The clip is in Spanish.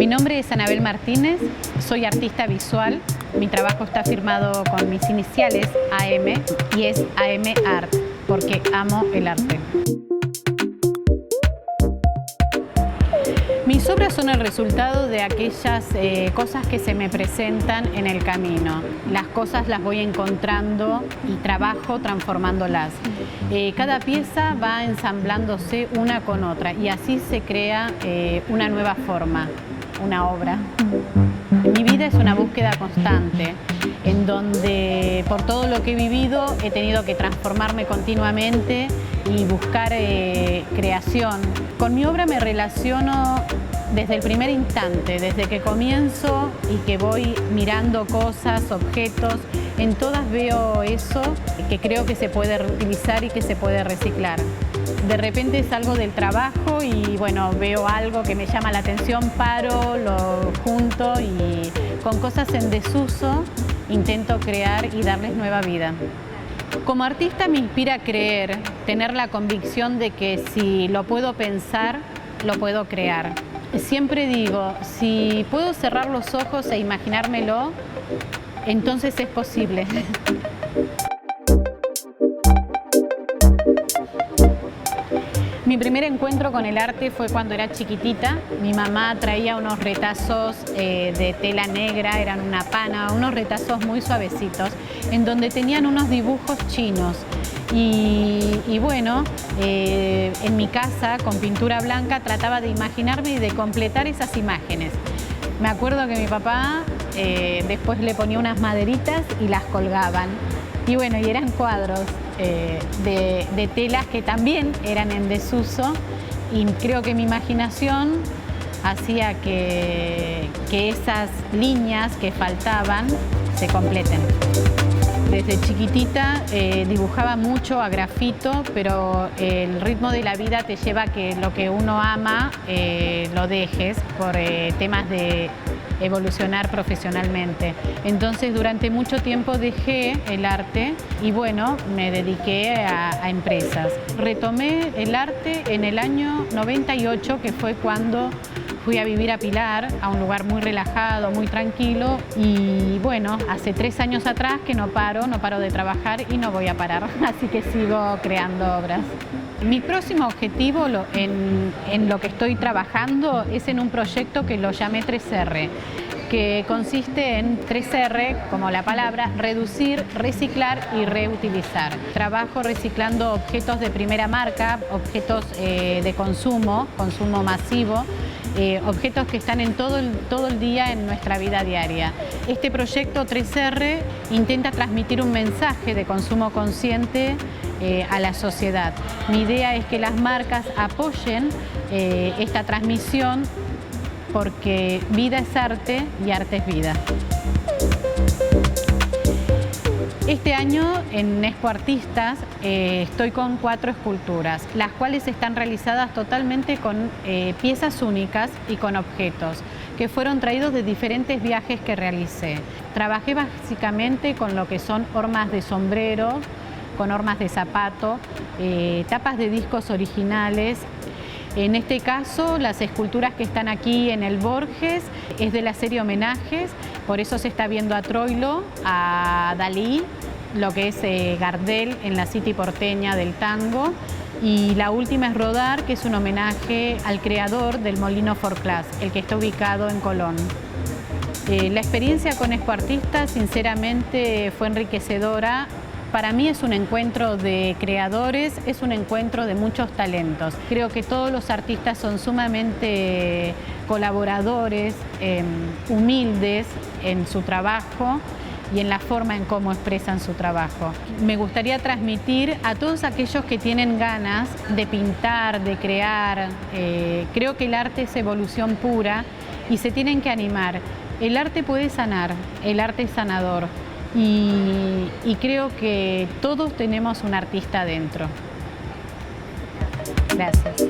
Mi nombre es Anabel Martínez, soy artista visual. Mi trabajo está firmado con mis iniciales AM y es AM Art, porque amo el arte. Mis obras son el resultado de aquellas cosas que se me presentan en el camino. Las cosas las voy encontrando y trabajo transformándolas. Cada pieza va ensamblándose una con otra y así se crea una nueva forma, una obra. Mi vida es una búsqueda constante, en donde por todo lo que he vivido he tenido que transformarme continuamente y buscar creación. Con mi obra me relaciono desde el primer instante, desde que comienzo y que voy mirando cosas, objetos, en todas veo eso que creo que se puede reutilizar y que se puede reciclar. De repente salgo del trabajo y bueno, veo algo que me llama la atención, paro, lo junto y con cosas en desuso intento crear y darles nueva vida. Como artista me inspira a creer, tener la convicción de que si lo puedo pensar, lo puedo crear. Siempre digo, si puedo cerrar los ojos e imaginármelo, entonces es posible. Mi primer encuentro con el arte fue cuando era chiquitita. Mi mamá traía unos retazos de tela negra, eran una pana, unos retazos muy suavecitos, en donde tenían unos dibujos chinos. Y bueno, en mi casa, con pintura blanca, trataba de imaginarme y de completar esas imágenes. Me acuerdo que mi papá después le ponía unas maderitas y las colgaban. Y bueno, y eran cuadros de telas que también eran en desuso y creo que mi imaginación hacía que esas líneas que faltaban se completen. Desde chiquitita dibujaba mucho a grafito, pero el ritmo de la vida te lleva a que lo que uno ama lo dejes por temas de evolucionar profesionalmente. Entonces durante mucho tiempo dejé el arte y bueno, me dediqué a empresas. Retomé el arte en el año 98, que fue cuando fui a vivir a Pilar, a un lugar muy relajado, muy tranquilo y bueno, hace 3 años atrás que no paro de trabajar y no voy a parar, así que sigo creando obras. Mi próximo objetivo en lo que estoy trabajando es en un proyecto que lo llamé 3R, que consiste en 3R, como la palabra, reducir, reciclar y reutilizar. Trabajo reciclando objetos de primera marca, objetos de consumo masivo, objetos que están en todo el día en nuestra vida diaria. Este proyecto 3R intenta transmitir un mensaje de consumo consciente a la sociedad. Mi idea es que las marcas apoyen esta transmisión porque vida es arte y arte es vida. Este año en Expo Artistas estoy con 4 esculturas, las cuales están realizadas totalmente con piezas únicas y con objetos que fueron traídos de diferentes viajes que realicé. Trabajé básicamente con lo que son hormas de sombrero, con hormas de zapato, tapas de discos originales. En este caso, las esculturas que están aquí en el Borges es de la serie Homenajes, por eso se está viendo a Troilo, a Dalí, lo que es Gardel en la City porteña del tango, y la última es Rodar, que es un homenaje al creador del Molino Forclaz, el que está ubicado en Colón. La experiencia con Expo Artistas, sinceramente, fue enriquecedora. Para mí es un encuentro de creadores, es un encuentro de muchos talentos. Creo que todos los artistas son sumamente colaboradores, humildes en su trabajo y en la forma en cómo expresan su trabajo. Me gustaría transmitir a todos aquellos que tienen ganas de pintar, de crear. Creo que el arte es evolución pura y se tienen que animar. El arte puede sanar, el arte es sanador. Y creo que todos tenemos un artista dentro. Gracias.